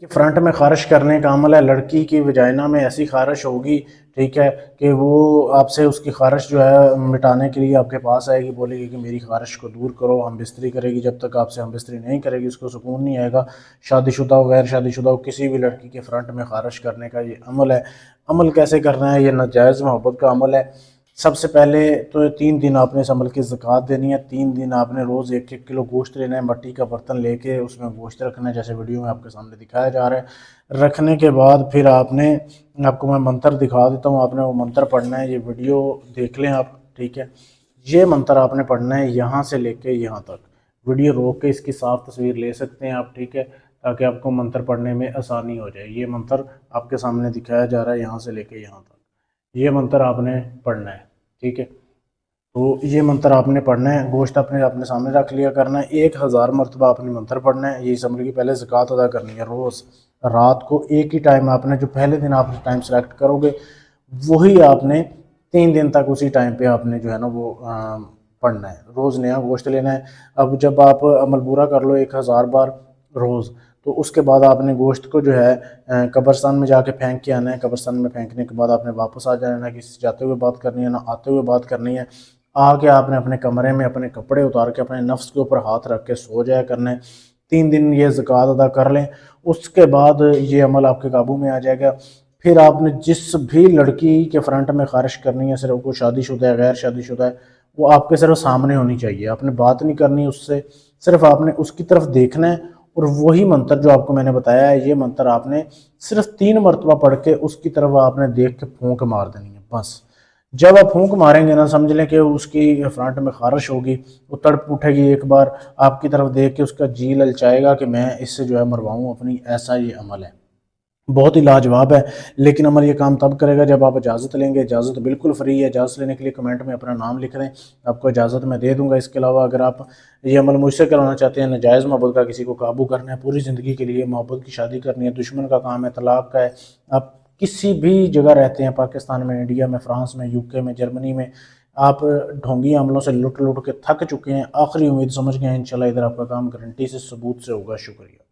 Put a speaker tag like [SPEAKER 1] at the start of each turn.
[SPEAKER 1] کہ فرنٹ میں خارش کرنے کا عمل ہے، لڑکی کی وجائنا میں ایسی خارش ہوگی، ٹھیک ہے، کہ وہ آپ سے اس کی خارش جو ہے مٹانے کے لیے آپ کے پاس آئے گی، بولے گی کہ میری خارش کو دور کرو، ہم بستری کرے گی، جب تک آپ سے ہم بستری نہیں کرے گی اس کو سکون نہیں آئے گا۔ شادی شدہ ہو غیر شادی شدہ ہو، کسی بھی لڑکی کے فرنٹ میں خارش کرنے کا یہ عمل ہے۔ عمل کیسے کرنا ہے؟ یہ ناجائز محبت کا عمل ہے۔ سب سے پہلے تو 3 دن آپ نے اس عمل کی زکوٰۃ دینی ہے، 3 دن آپ نے روز 1-1 کلو گوشت لینا ہے، مٹی کا برتن لے کے اس میں گوشت رکھنا ہے، جیسے ویڈیو میں آپ کے سامنے دکھایا جا رہا ہے۔ رکھنے کے بعد پھر آپ کو میں منتر دکھا دیتا ہوں، آپ نے وہ منتر پڑھنا ہے، یہ ویڈیو دیکھ لیں آپ، ٹھیک ہے۔ یہ منتر آپ نے پڑھنا ہے یہاں سے لے کے یہاں تک، ویڈیو روک کے اس کی صاف تصویر لے سکتے ہیں آپ، ٹھیک ہے، تاکہ آپ کو منتر پڑھنے میں آسانی ہو جائے۔ یہ منتر آپ کے سامنے دکھایا جا رہا ہے یہاں سے لے کے یہاں تک، یہ منتر آپ نے پڑھنا ہے، ٹھیک ہے۔ تو یہ منتر آپ نے پڑھنا ہے، گوشت اپنے سامنے رکھ لیا کرنا ہے، 1000 مرتبہ آپ نے منتر پڑھنا ہے۔ یہ اس عمل کی پہلے زکوٰۃ ادا کرنی ہے، روز رات کو ایک ہی ٹائم آپ نے، جو پہلے دن آپ ٹائم سلیکٹ کرو گے وہی آپ نے 3 دن تک اسی ٹائم پہ آپ نے جو ہے نا وہ پڑھنا ہے، روز نیا گوشت لینا ہے۔ اب جب آپ عمل پورا کر لو 1000 بار روز، تو اس کے بعد آپ نے گوشت کو جو ہے قبرستان میں جا کے پھینک کے آنا ہے۔ قبرستان میں پھینکنے کے بعد آپ نے واپس آ جانا ہے، نہ کسی سے جاتے ہوئے بات کرنی ہے نہ آتے ہوئے بات کرنی ہے۔ آ کے آپ نے اپنے کمرے میں اپنے کپڑے اتار کے اپنے نفس کے اوپر ہاتھ رکھ کے سو جایا کرنا ہے۔ 3 دن یہ زکوٰۃ ادا کر لیں، اس کے بعد یہ عمل آپ کے قابو میں آ جائے گا۔ پھر آپ نے جس بھی لڑکی کے فرنٹ میں خارش کرنی ہے، صرف وہ شادی شدہ ہے غیر شادی شدہ ہے، وہ آپ کے صرف سامنے ہونی چاہیے، آپ نے بات نہیں کرنی اس سے، صرف آپ نے اس کی طرف دیکھنا ہے، اور وہی منتر جو آپ کو میں نے بتایا ہے یہ منتر آپ نے صرف 3 مرتبہ پڑھ کے اس کی طرف آپ نے دیکھ کے پھونک مار دینی ہے بس۔ جب آپ پھونک ماریں گے نا، سمجھ لیں کہ اس کی فرنٹ میں خارش ہوگی، وہ تڑپ اٹھے گی، ایک بار آپ کی طرف دیکھ کے اس کا جی للچائے گا کہ میں اس سے جو ہے مرواؤں اپنی، ایسا یہ عمل ہے، بہت ہی لاجواب ہے۔ لیکن عمل یہ کام تب کرے گا جب آپ اجازت لیں گے، اجازت بالکل فری ہے۔ اجازت لینے کے لیے کمنٹ میں اپنا نام لکھ دیں، آپ کو اجازت میں دے دوں گا۔ اس کے علاوہ اگر آپ یہ عمل مجھ سے کروانا چاہتے ہیں، ناجائز محبت کا کسی کو قابو کرنا ہے پوری زندگی کے لیے، محبت کی شادی کرنی ہے، دشمن کا کام ہے، طلاق کا ہے، آپ کسی بھی جگہ رہتے ہیں، پاکستان میں، انڈیا میں، فرانس میں، UK میں، جرمنی میں، آپ ڈھونگی عملوں سے لٹ لٹ کے تھک چکے ہیں، آخری امید سمجھ گئے ہیں، انشاءاللہ ادھر آپ کا کام گارنٹی سے ثبوت سے ہوگا۔ شکریہ۔